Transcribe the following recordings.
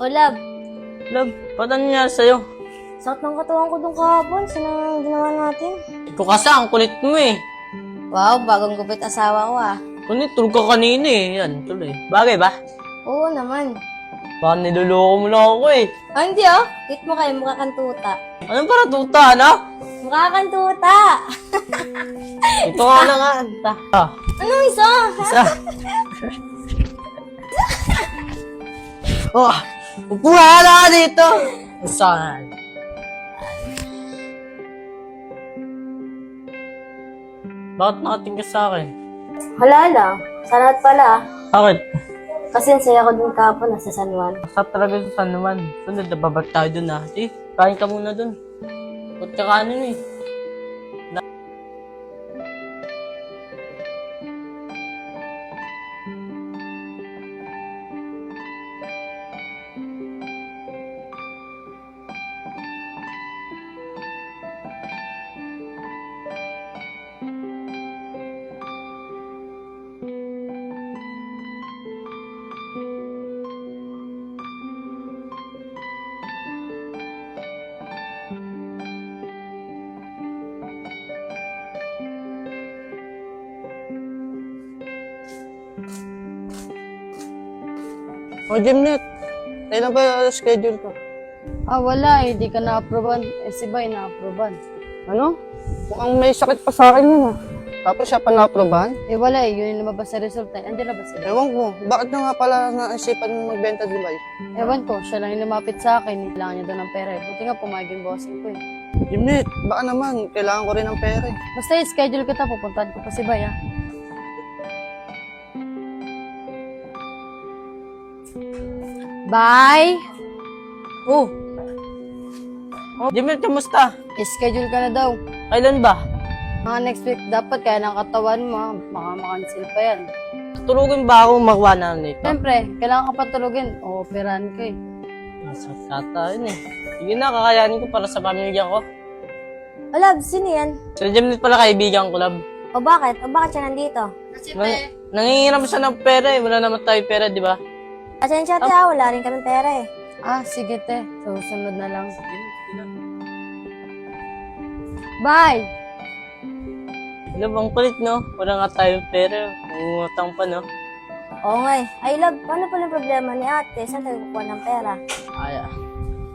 O, love. Love, ba't ano nangyari sa'yo? Sakit ng katawan ko dun kahapon. Saan ang ginawa natin? Ikaw kasi, ang kulit mo eh. Wow, bagong gupit asawa ko ah. Kulit, tulog ka kanina eh. Yan, tuloy. Bagay ba? Oo naman. Baka niloloko mo lang ako eh. Ah, hindi ah. Hit mo kayo, mukha kang tuta. Anong para tuta, ano? Mukha kang tuta! Ito ka na nga. Ah, Anong isa? isa. Oh, upuha na ka dito. Saan? Bakit nakating ka sa akin? Wala lang. Salamat pala ah. Bakit? Kasi ang saya ko dun kahapon, nasa San Juan. Masarap talaga sa San Juan. Sunod, nababag tayo dun ah. Eh, kain ka muna dun. Ba't ka kanin eh? O, Jimnet. Kailan ba schedule ko? Ah, wala eh. Di ka na-approvean. Eh, si Bay na-approvean. Ano? Mukhang may sakit pa sa akin yun ah. Tapos siya pa na-aprobahan? Eh, wala eh. Yun yung lumabas sa result eh. Andiyan na ba sila? Ewan ko. Bakit na nga pala naisipan mo magbenta di ba? Ewan ko. Siya lang yung lumapit sa akin. Kailangan niya doon ng pera eh. Buti nga pumayag yung bossing ko eh. Jimnet, baka naman. Kailangan ko rin ng pera eh. Basta i-schedule kita. Pupuntahan ko pa si Bay ah. Bye! Oh! Oh, Jimnet, kamusta? I-schedule ka na daw. Kailan ba? Mga next week dapat kaya ng katawan mo. Baka makancel pa yan. Tulugin ba ako makuha na nito? Siyempre, kailangan ka patulogin. O, operahan ka eh. Masakit kata yun eh. Sige na, kakayanin ko para sa pamilya ko. O, love, sino yan? Si Jimnet pala kaibigan ko, love. O, bakit? O, bakit siya nandito? Nangingiram siya ng pera eh. Wala naman tayo pera, di ba? Pasensya te ah, wala rin kami pera eh. Ah, sige te. Susunod na lang. Bye! Love, ang kulit, no? Wala nga tayong pera. Umutang pa, no? Oo nga eh. Ay, love, paano pala yung problema ni ate? Saan tayo kukuha ng pera? Ay,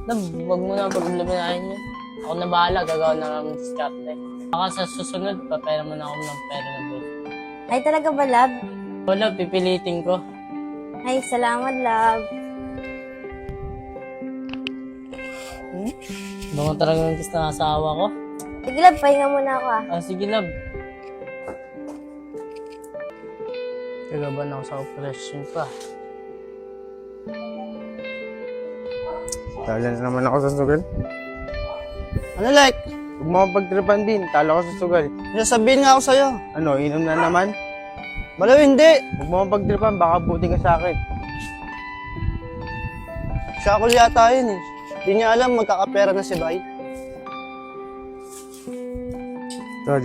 Love, wag mo na problemahin yun. Ako na bahala, gagawa na lang ng diskarte. Baka sa susunod, papera mo na ako ng pera na boss. Ay, talaga ba, love? Wala, pipilitin ko. Ay, salamat, love. Baka talaga ng kiss ng asawa ko. Sige, love, pahinga muna ako ah. Ah, sige, love. Kagaban ako sa operasyon pa. Talo na naman ako sa sugal. Ano, like? Huwag mo pagtripan din, talo ako sa sugal. Sasabihin nga ako sa'yo. Ano, inom na naman? Malaw, hindi. Huwag mo pagtripan, baka buti ka sa akin. Siya ako yata yun eh. Hindi niya alam magkakapera na si Bay. Tol,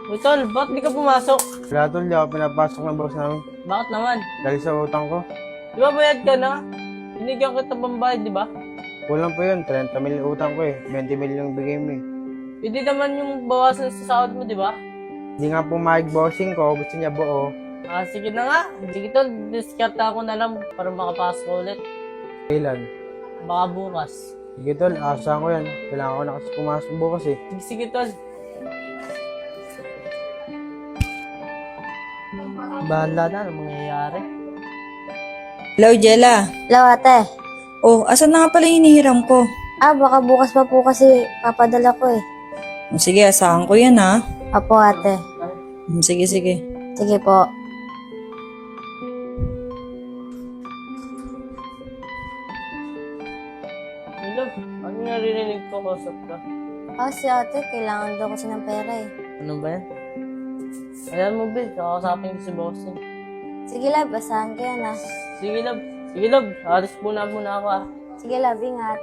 Uy, tol, ba't di ka pumasok? wala tol, di ako pinapasok ng boss namin. Bakit naman? Dahil sa utang ko. Di ba bayad ka na? Binigyan kita pambayad, di ba? Kulang pa yun, 30 mil utang ko eh. 20 mil yung bigay mo eh. Pwede naman yung bawasan sa sahod mo, di ba? Hindi nga pumayag bossing ko, gusto niya buo. Ah, sige na nga. Sige tol, discard ako na lang para makapasok ko ulit. Kailan? Baka bukas. Sige tol, asahan ko yan. Kailangan ko na kasi pumasok bukas eh. Sige tol. Bahala na, anong mangyayari? Hello, Jella. Hello, ate. Oh, asan na nga pala yung hinihiram ko? Ah, baka bukas pa po kasi papadala ko eh. Sige, asahan ko yan, ha? Apo, ate. Sige, sige. Sige po. Hey love, ano naririnig ko kausap ka? Ah, si ate, kailangan daw kasi ng pera eh. Ano ba yan? Ayan mo, Bill. Kakasapin ko si Bossing. Sige, love, asahan ka yan ah. Sige, love. Sige, love. Alis muna ako ah. Sige, love, ingat.